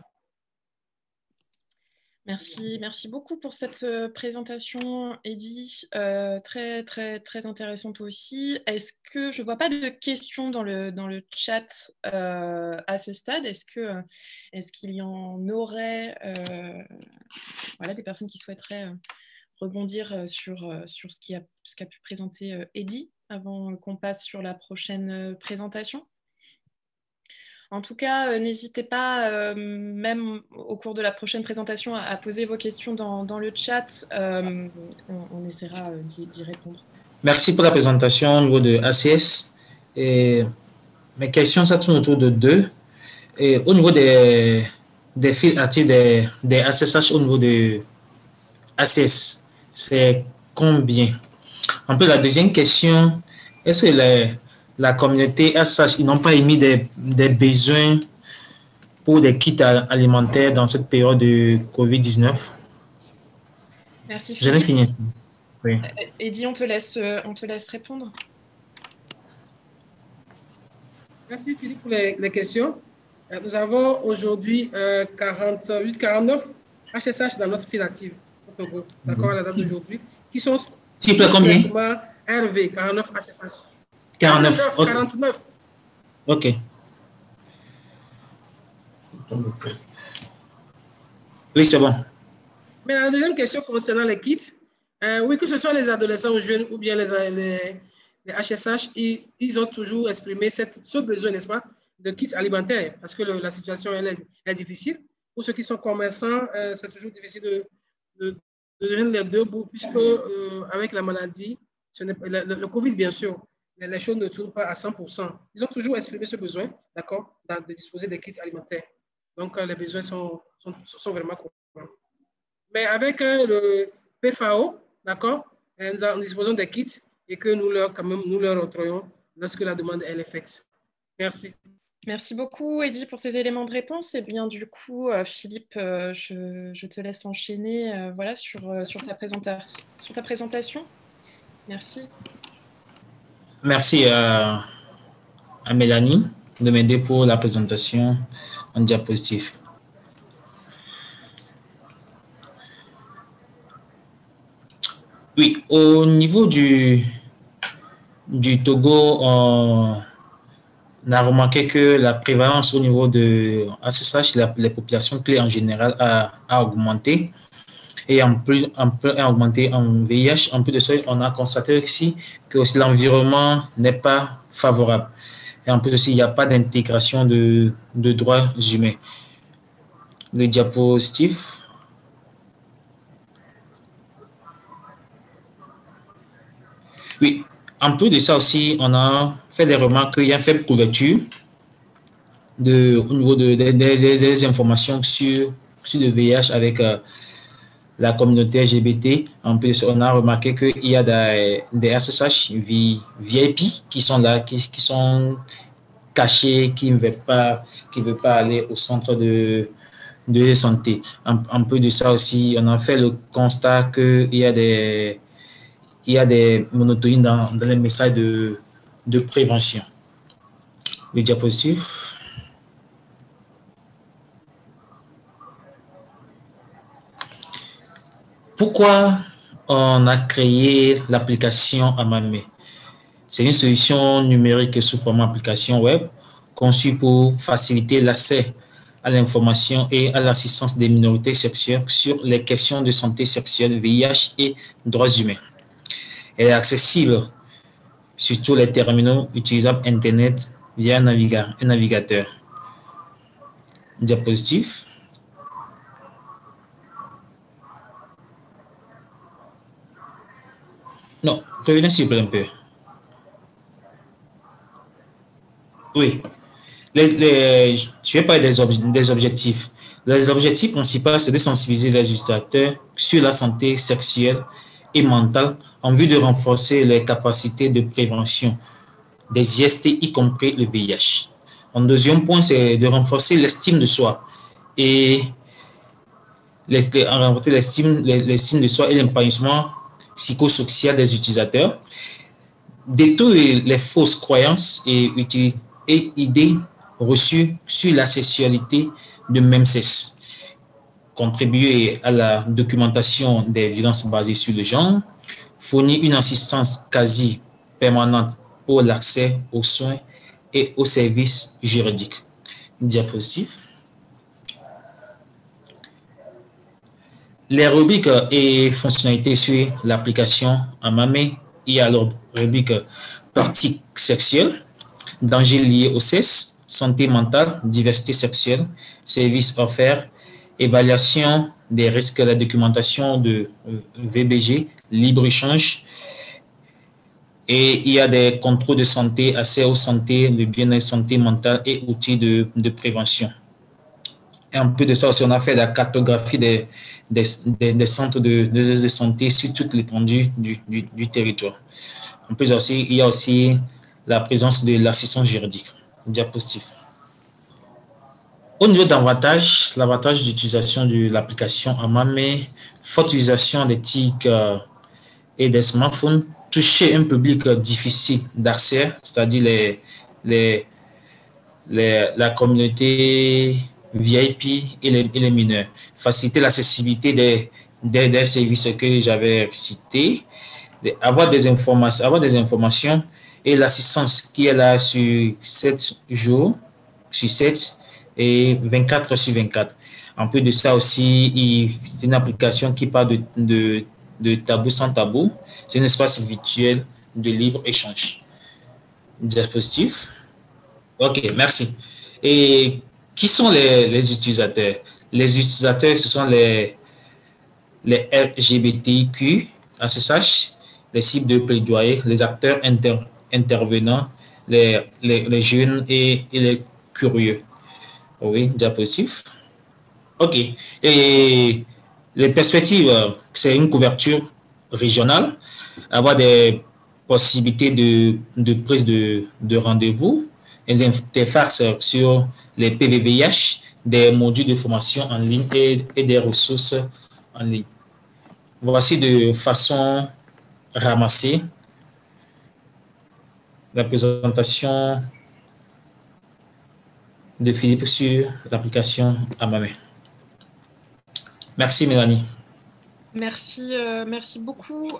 Merci beaucoup pour cette présentation, Eddy. Très intéressante aussi. Est-ce que je ne vois pas de questions dans le chat à ce stade? Est-ce qu'il y en aurait voilà, des personnes qui souhaiteraient rebondir sur ce qu'a pu présenter Eddy avant qu'on passe sur la prochaine présentation? En tout cas, n'hésitez pas, même au cours de la prochaine présentation, à poser vos questions dans le chat. On essaiera d'y répondre. Merci pour la présentation au niveau de ACS. Et mes questions, ça tourne autour de deux. Et au niveau des fils actifs des ACSH au niveau de ACS, c'est combien? Un peu la deuxième question, est-ce que la communauté ACSH, ils n'ont pas émis des besoins pour des kits alimentaires dans cette période de COVID-19? Merci, Philippe. J'en ai fini. Oui. Eddy, on te laisse répondre. Merci, Philippe, pour les questions. Nous avons aujourd'hui 49 HSH dans notre file active, d'accord, à la date d'aujourd'hui, qui sont combien? RV, 49 HSH. 49. 49. OK. Oui, c'est bon. Mais la deuxième question concernant les kits, oui, que ce soit les adolescents ou jeunes ou bien les HSH, ils ont toujours exprimé ce besoin, n'est-ce pas, de kits alimentaires, parce que la situation elle est difficile. Pour ceux qui sont commerçants, c'est toujours difficile de donner les deux bouts, puisque avec la maladie, le Covid, bien sûr, les choses ne tournent pas à 100%. Ils ont toujours exprimé ce besoin, d'accord, de disposer des kits alimentaires. Donc, les besoins sont vraiment courants. Mais avec le PFAO, d'accord, nous disposons des kits et que nous leur octroyons lorsque la demande elle est faite. Merci. Merci beaucoup, Eddy, pour ces éléments de réponse. Et bien, du coup, Philippe, je te laisse enchaîner voilà, sur ta présentation. Merci. Merci à Mélanie de m'aider pour la présentation en diapositive. Oui, au niveau du Togo, on a remarqué que la prévalence au niveau de ACSH, les populations clés en général, a augmenté. Et en plus, a augmenté en VIH. En plus de ça, on a constaté aussi que l'environnement n'est pas favorable. Et en plus aussi, il n'y a pas d'intégration de droits humains. Le diapositive. Oui, en plus de ça aussi, on a fait des remarques qu'il y a une faible couverture au niveau des informations sur le VIH avec la communauté LGBT. En plus, on a remarqué qu'il y a des SSH VIP qui sont là, qui sont cachés, qui ne veulent pas aller au centre de santé. Un peu de ça aussi, on a fait le constat qu'il y a des monotonies dans les messages de prévention. Le diapositive. Pourquoi on a créé l'application Amame? C'est une solution numérique sous format application web conçue pour faciliter l'accès à l'information et à l'assistance des minorités sexuelles sur les questions de santé sexuelle, VIH et droits humains. Elle est accessible sur tous les terminaux utilisables Internet via un navigateur. Diapositive. Non, revenez s'il vous plaît un peu. Oui. Je vais parler des objectifs. Les objectifs principaux, c'est de sensibiliser les utilisateurs sur la santé sexuelle et mentale en vue de renforcer les capacités de prévention des IST, y compris le VIH. Un deuxième point, c'est de renforcer l'estime de soi et renforcer l'estime de soi et l'épanouissement psychosocial des utilisateurs, détruire les fausses croyances et idées reçues sur la sexualité de même sexe, contribuer à la documentation des violences basées sur le genre, fournir une assistance quasi permanente pour l'accès aux soins et aux services juridiques. Diapositive. Les rubriques et fonctionnalités sur l'application Amame, il y a la rubrique pratique sexuelle, dangers liés au sexe, santé mentale, diversité sexuelle, services offerts, évaluation des risques, la documentation de VBG, libre-échange, et il y a des contrôles de santé, accès aux santé, le bien-être santé mentale et outils de prévention. Et un peu de ça aussi, on a fait la cartographie des centres de santé sur toute l'étendue du territoire. En plus aussi, il y a aussi la présence de l'assistance juridique. Diapositive. Au niveau d'avantages, l'avantage d'utilisation de l'application Amame, forte utilisation des TIC et des smartphones, toucher un public difficile d'accès, c'est-à-dire la communauté VIP et les mineurs, faciliter l'accessibilité des services que j'avais cités, avoir des informations et l'assistance qui est là sur 7 jours sur 7 et 24 sur 24. En plus de ça aussi, c'est une application qui parle de tabou sans tabou. C'est un espace virtuel de libre-échange. Diapositive. OK, merci. Et qui sont les utilisateurs? Les utilisateurs, ce sont les LGBTQ, ACSH, les cibles de plaidoyer, les acteurs intervenants, les jeunes et les curieux. Oui, diapositive. OK. Et les perspectives, c'est une couverture régionale, avoir des possibilités de prise de rendez-vous, les interfaces sur les PVVIH, des modules de formation en ligne et des ressources en ligne. Voici de façon ramassée la présentation de Philippe sur l'application Amame. Merci Mélanie. Merci beaucoup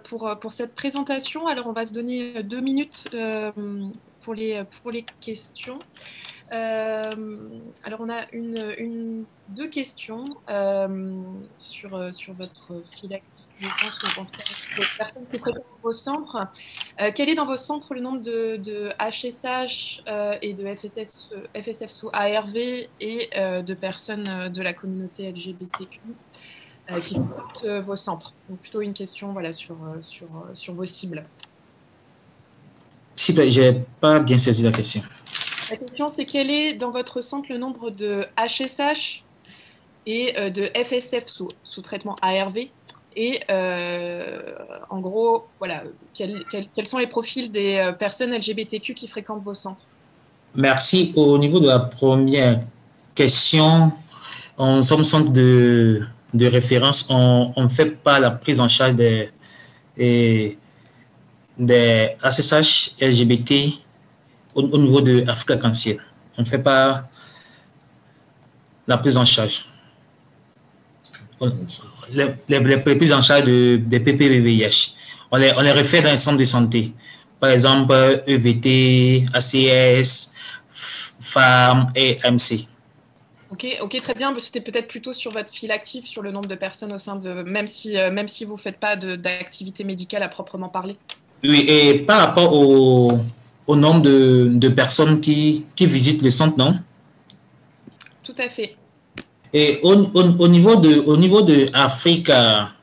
pour cette présentation. Alors on va se donner 2 minutes pour les questions. Alors on a deux questions sur votre fil actif, je pense, les personnes qui fréquentent vos centres. Quel est dans vos centres le nombre de HSH et de FSF sous ARV et de personnes de la communauté LGBTQ qui fréquentent vos centres? Donc plutôt une question voilà, sur vos cibles. Je n'ai pas bien saisi la question. La question, c'est quel est dans votre centre le nombre de HSH et de FSF sous traitement ARV? Et en gros, voilà, quels sont les profils des personnes LGBTQ qui fréquentent vos centres? Merci. Au niveau de la première question, en sommes centre de référence, on ne fait pas la prise en charge des ASH LGBT au niveau de Africa Cancer. On ne fait pas la prise en charge. Les prises en charge des PPVIH. On les refait dans les centres de santé. Par exemple, EVT, ACS, FAM et MC. Ok, très bien. C'était peut-être plutôt sur votre fil actif, sur le nombre de personnes au sein de... Même si vous ne faites pas d'activité médicale à proprement parler. Oui, et par rapport au nombre de personnes qui visitent les centres, non? Tout à fait. Et au niveau de Afrique à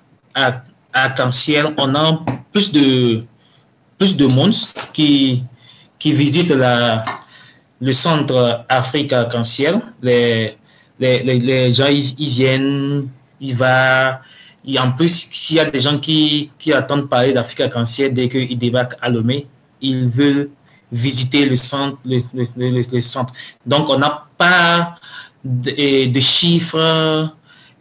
Cancer, on a plus de monde qui visitent le centre Afrique à Cancer. Les gens, ils viennent, ils vont. Et en plus, s'il y a des gens qui attendent parler d'Afrique à Cancer dès qu'ils débarquent à Lomé, ils veulent visiter le centre. Le centre. Donc, on n'a pas de chiffres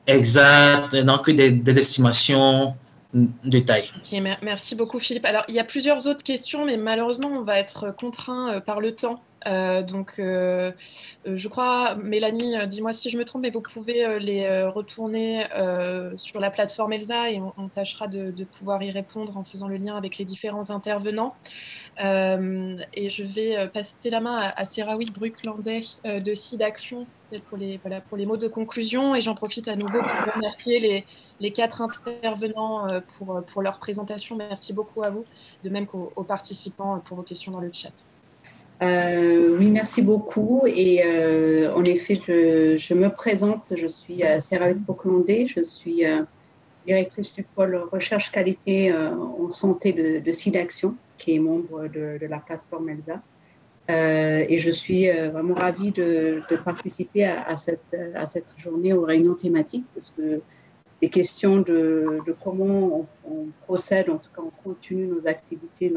exacts, donc des estimations de taille. Ok, merci beaucoup Philippe. Alors, il y a plusieurs autres questions, mais malheureusement, on va être contraint par le temps. Je crois, Mélanie, dis-moi si je me trompe, mais vous pouvez les retourner sur la plateforme ELSA et on tâchera de pouvoir y répondre en faisant le lien avec les différents intervenants. Et je vais passer la main à Seraoui Brucklandais de SIDAction pour les mots de conclusion. Et j'en profite à nouveau pour remercier les 4 intervenants pour leur présentation. Merci beaucoup à vous, de même qu'aux participants pour vos questions dans le chat. Oui, merci beaucoup. Et en effet, je me présente. Je suis Seraoui Brucklandais. Je suis directrice du pôle recherche qualité en santé de SIDAction, qui est membre de la plateforme ELSA. Et je suis vraiment ravie de participer à cette journée aux réunions thématiques, parce que les questions de comment on procède, en tout cas on continue nos activités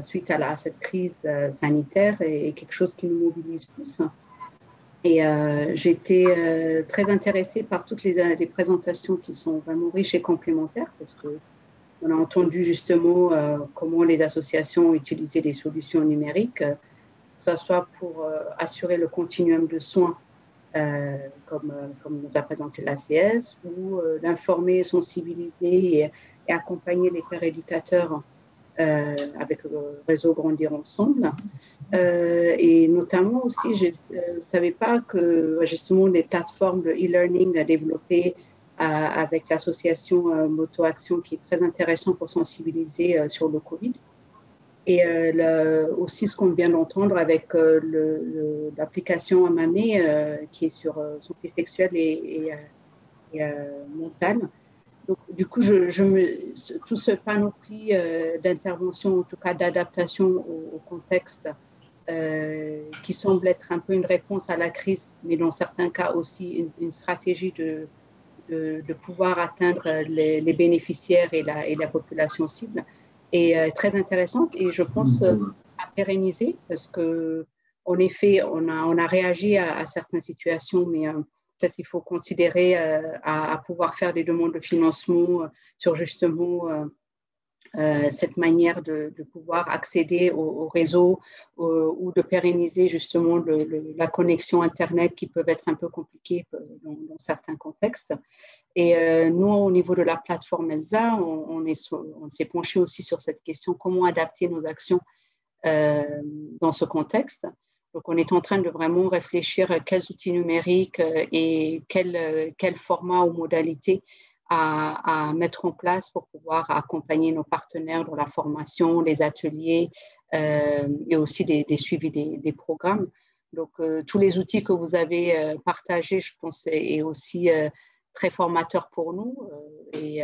suite à cette crise sanitaire est quelque chose qui nous mobilise tous. Et j'étais très intéressée par toutes les présentations qui sont vraiment riches et complémentaires, parce qu'on a entendu justement comment les associations utilisaient des solutions numériques, que ce soit pour assurer le continuum de soins, comme nous a présenté l'ACS, ou d'informer, sensibiliser et accompagner les pères éducateurs avec le réseau Grandir Ensemble. Et notamment aussi, je ne savais pas que justement les plateformes de e-learning développées avec l'association Moto Action, qui est très intéressant pour sensibiliser sur le Covid. Et aussi ce qu'on vient d'entendre avec l'application Amame qui est sur santé sexuelle et mentale. Donc, du coup, tout ce panoplie d'interventions, en tout cas d'adaptation au contexte, qui semble être un peu une réponse à la crise, mais dans certains cas aussi une stratégie de pouvoir atteindre les bénéficiaires et la population cible, est très intéressante et je pense à pérenniser, parce qu'en effet, on a réagi à certaines situations, mais peut-être qu'il faut considérer à pouvoir faire des demandes de financement sur justement cette manière de pouvoir accéder au réseau ou de pérenniser justement la connexion Internet qui peut être un peu compliquée dans certains contextes. Et nous, au niveau de la plateforme ELSA, on s'est penché aussi sur cette question, comment adapter nos actions dans ce contexte. Donc, on est en train de vraiment réfléchir à quels outils numériques et quel format ou modalité à mettre en place pour pouvoir accompagner nos partenaires dans la formation, les ateliers et aussi des suivis des programmes. Donc, tous les outils que vous avez partagés, je pense, est aussi très formateur pour nous. Et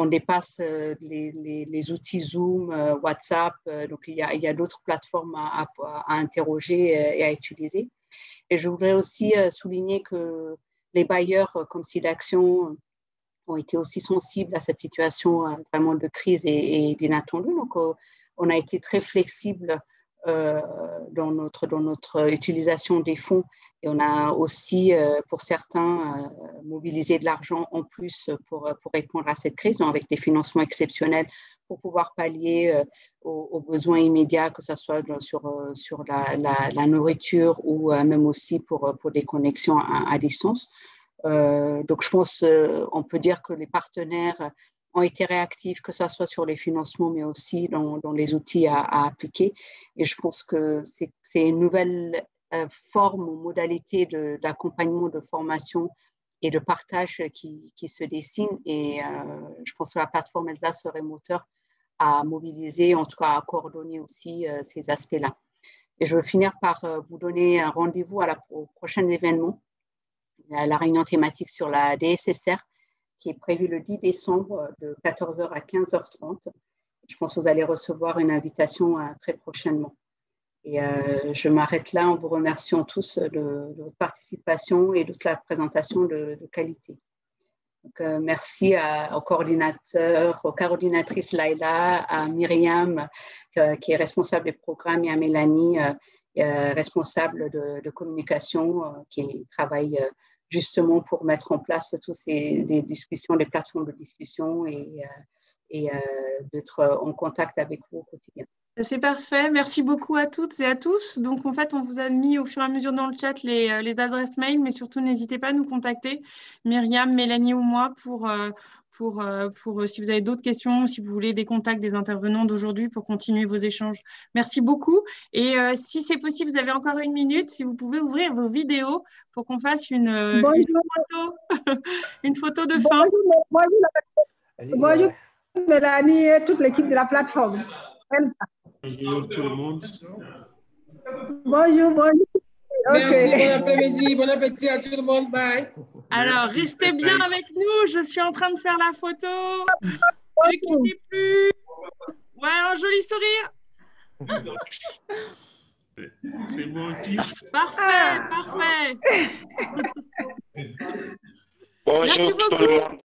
on dépasse les outils Zoom, WhatsApp. Donc, il y a d'autres plateformes à interroger et à utiliser. Et je voudrais aussi souligner que les bailleurs comme SIDAction ont été aussi sensibles à cette situation vraiment de crise et d'inattendue. Donc, on a été très flexible dans notre utilisation des fonds et on a aussi, pour certains, mobilisé de l'argent en plus pour répondre à cette crise, avec des financements exceptionnels pour pouvoir pallier aux besoins immédiats, que ce soit sur la nourriture ou même aussi pour des connexions à distance. Donc, je pense on peut dire que les partenaires ont été réactifs, que ce soit sur les financements, mais aussi dans les outils à appliquer. Et je pense que c'est une nouvelle forme ou modalité d'accompagnement, de formation et de partage qui se dessine. Et je pense que la plateforme ELSA serait moteur à mobiliser, en tout cas à coordonner aussi ces aspects-là. Et je veux finir par vous donner un rendez-vous au prochain événement, la réunion thématique sur la DSSR, qui est prévue le 10 décembre de 14h à 15h30. Je pense que vous allez recevoir une invitation très prochainement. Et je m'arrête là en vous remerciant tous de votre participation et de toute la présentation de qualité. Donc, merci aux coordinateurs, aux coordinatrices Laïla, à Myriam, qui est responsable des programmes, et à Mélanie, responsable de communication, qui travaille justement pour mettre en place toutes des discussions, des plateformes de discussion et d'être en contact avec vous au quotidien. C'est parfait. Merci beaucoup à toutes et à tous. Donc, en fait, on vous a mis au fur et à mesure dans le chat les adresses mail, mais surtout, n'hésitez pas à nous contacter, Myriam, Mélanie ou moi, pour si vous avez d'autres questions, si vous voulez des contacts des intervenants d'aujourd'hui pour continuer vos échanges. Merci beaucoup. Et si c'est possible, vous avez encore une minute, si vous pouvez ouvrir vos vidéos pour qu'on fasse une photo de fin. Bonjour, Mélanie et toute l'équipe de la plateforme. Bonjour tout le monde. Bonjour. Merci, bon après-midi, bon appétit à tout le monde. Bye. Alors, restez bien avec nous. Je suis en train de faire la photo. Ne quittez plus. Ouais, un joli sourire. C'est bon, kiss. Parfait, parfait. Bonjour tout le monde.